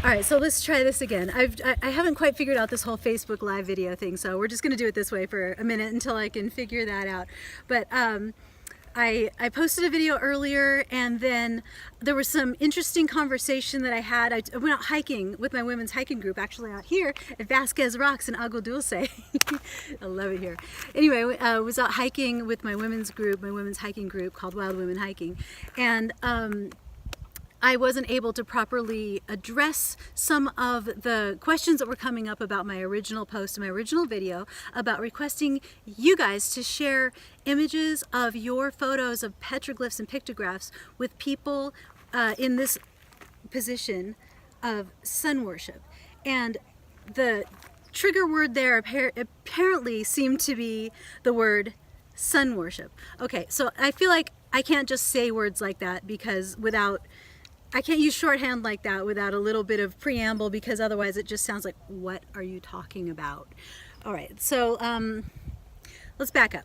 All right, so let's try this again. I haven't quite figured out this whole Facebook Live video thing, so we're just going to do it this way for a minute until I can figure that out. But I posted a video earlier, and then there was some interesting conversation that I had. I went out hiking with my women's hiking group, actually out here at Vasquez Rocks in Agua Dulce. I love it here. Anyway, I was out hiking with my women's hiking group called Wild Women Hiking, and I wasn't able to properly address some of the questions that were coming up about my original post, my original video, about requesting you guys to share images of your photos of petroglyphs and pictographs with people in this position of sun worship. And the trigger word there apparently seemed to be the word sun worship. Okay, so I feel like I can't just say words like that because I can't use shorthand like that without a little bit of preamble, because otherwise it just sounds like, what are you talking about? All right, so let's back up.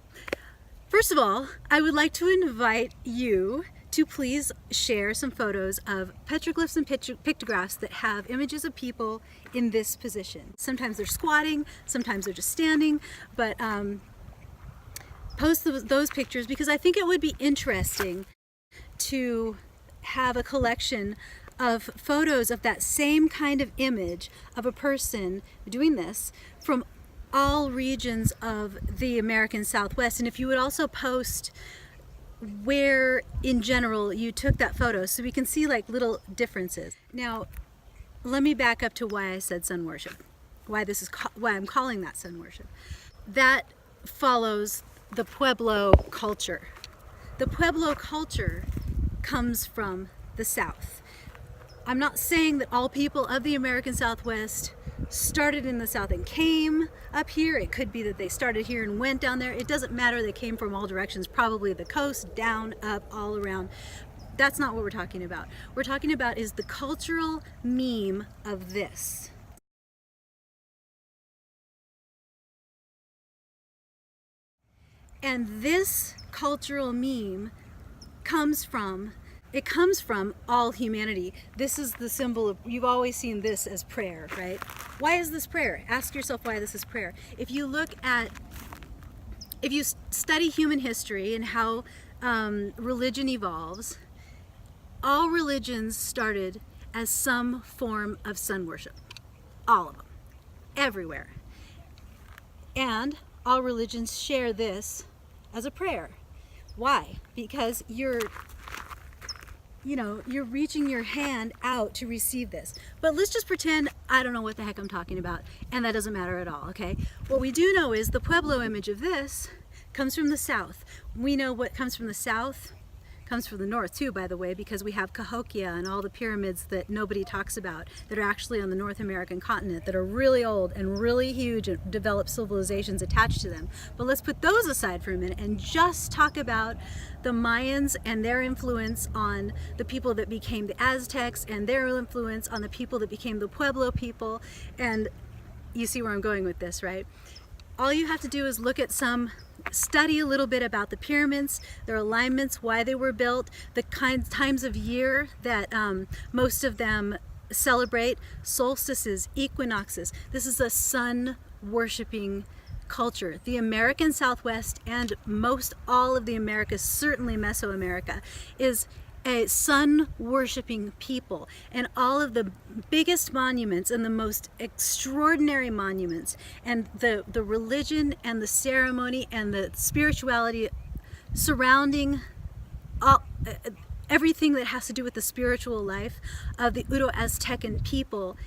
First of all, I would like to invite you to please share some photos of petroglyphs and pictographs that have images of people in this position. Sometimes they're squatting, sometimes they're just standing, but post those pictures because I think it would be interesting to have a collection of photos of that same kind of image of a person doing this from all regions of the American Southwest. And if you would also post where in general you took that photo so we can see like little differences. Now let me back up to why I said sun worship, why I'm calling that sun worship. That follows the Pueblo culture. The Pueblo culture comes from the South. I'm not saying that all people of the American Southwest started in the South and came up here. It could be that they started here and went down there. It doesn't matter. They came from all directions, probably the coast, down, up, all around. That's not what we're talking about. We're talking about is the cultural meme of this. And this cultural meme comes from all humanity. This is the symbol of, you've always seen this as prayer, right? Why is this prayer? Ask yourself why this is prayer. If you study human history and how religion evolves, all religions started as some form of sun worship. All of them. Everywhere. And all religions share this as a prayer. Why? Because you're reaching your hand out to receive this. But let's just pretend I don't know what the heck I'm talking about, and that doesn't matter at all, okay? What we do know is the Pueblo image of this comes from the South. We know what comes from the South comes from the North too, by the way, because we have Cahokia and all the pyramids that nobody talks about that are actually on the North American continent that are really old and really huge and developed civilizations attached to them. But let's put those aside for a minute and just talk about the Mayans and their influence on the people that became the Aztecs and their influence on the people that became the Pueblo people. And you see where I'm going with this, right? All you have to do is study a little bit about the pyramids, their alignments, why they were built, the times of year that most of them celebrate, solstices, equinoxes. This is a sun worshiping culture. The American Southwest and most all of the Americas, certainly Mesoamerica, is a sun worshiping people, and all of the biggest monuments and the most extraordinary monuments and the religion and the ceremony and the spirituality surrounding everything that has to do with the spiritual life of the Uto-Aztecan people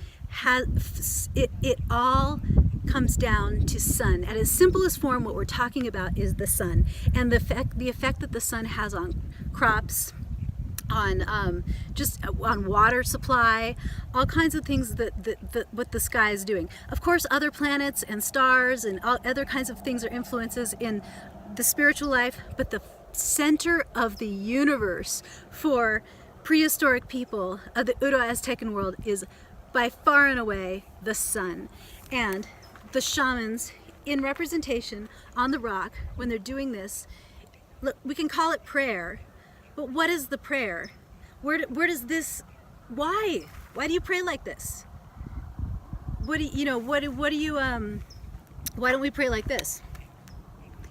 it all comes down to sun. At its simplest form, what we're talking about is the sun and the effect that the sun has on crops, on water supply, all kinds of things that what the sky is doing. Of course, other planets and stars and other kinds of things are influences in the spiritual life, but the center of the universe for prehistoric people of the Uto-Aztecan world is by far and away the sun. And the shamans, in representation on the rock, when they're doing this, look, we can call it prayer. But what is the prayer? Where does this, why? Why do you pray like this? What do you know? What do you Why don't we pray like this?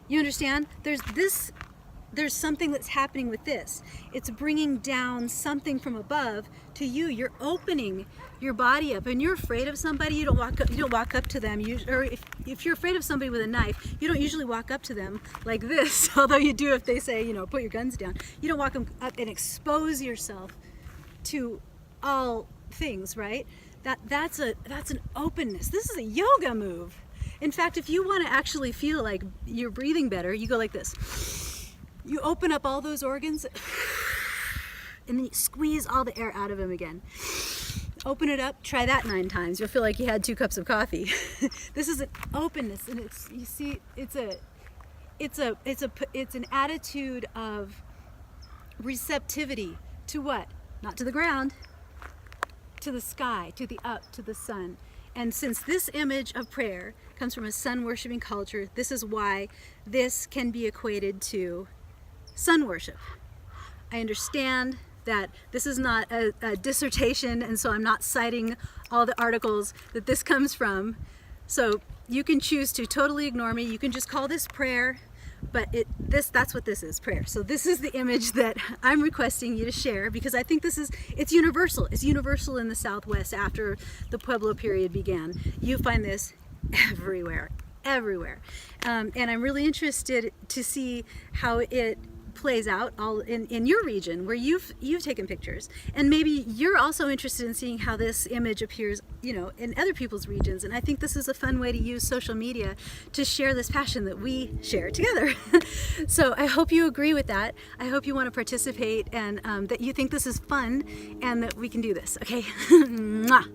You understand? There's something that's happening with this. It's bringing down something from above to you. You're opening your body up. And you're afraid of somebody, you don't walk up to them. Or if you're afraid of somebody with a knife, you don't usually walk up to them like this. Although you do if they say, you know, put your guns down. You don't walk them up and expose yourself to all things, right? That's an openness. This is a yoga move. In fact, if you want to actually feel like you're breathing better, you go like this. You open up all those organs and then you squeeze all the air out of them again. Open it up, try that 9 times. You'll feel like you had 2 cups of coffee. This is an openness, and it's an attitude of receptivity to what? Not to the ground, to the sky, to the up, to the sun. And since this image of prayer comes from a sun worshiping culture, this is why this can be equated to sun worship. I understand that this is not a dissertation, and so I'm not citing all the articles that this comes from. So you can choose to totally ignore me. You can just call this prayer, but that's what this is, prayer. So this is the image that I'm requesting you to share, because I think it's universal. It's universal in the Southwest after the Pueblo period began. You find this everywhere. And I'm really interested to see how it plays out all in your region where you've taken pictures, and maybe you're also interested in seeing how this image appears, you know, in other people's regions. And I think this is a fun way to use social media to share this passion that we share together. So I hope you agree with that. I hope you want to participate, and that you think this is fun and that we can do this. Okay. Mwah.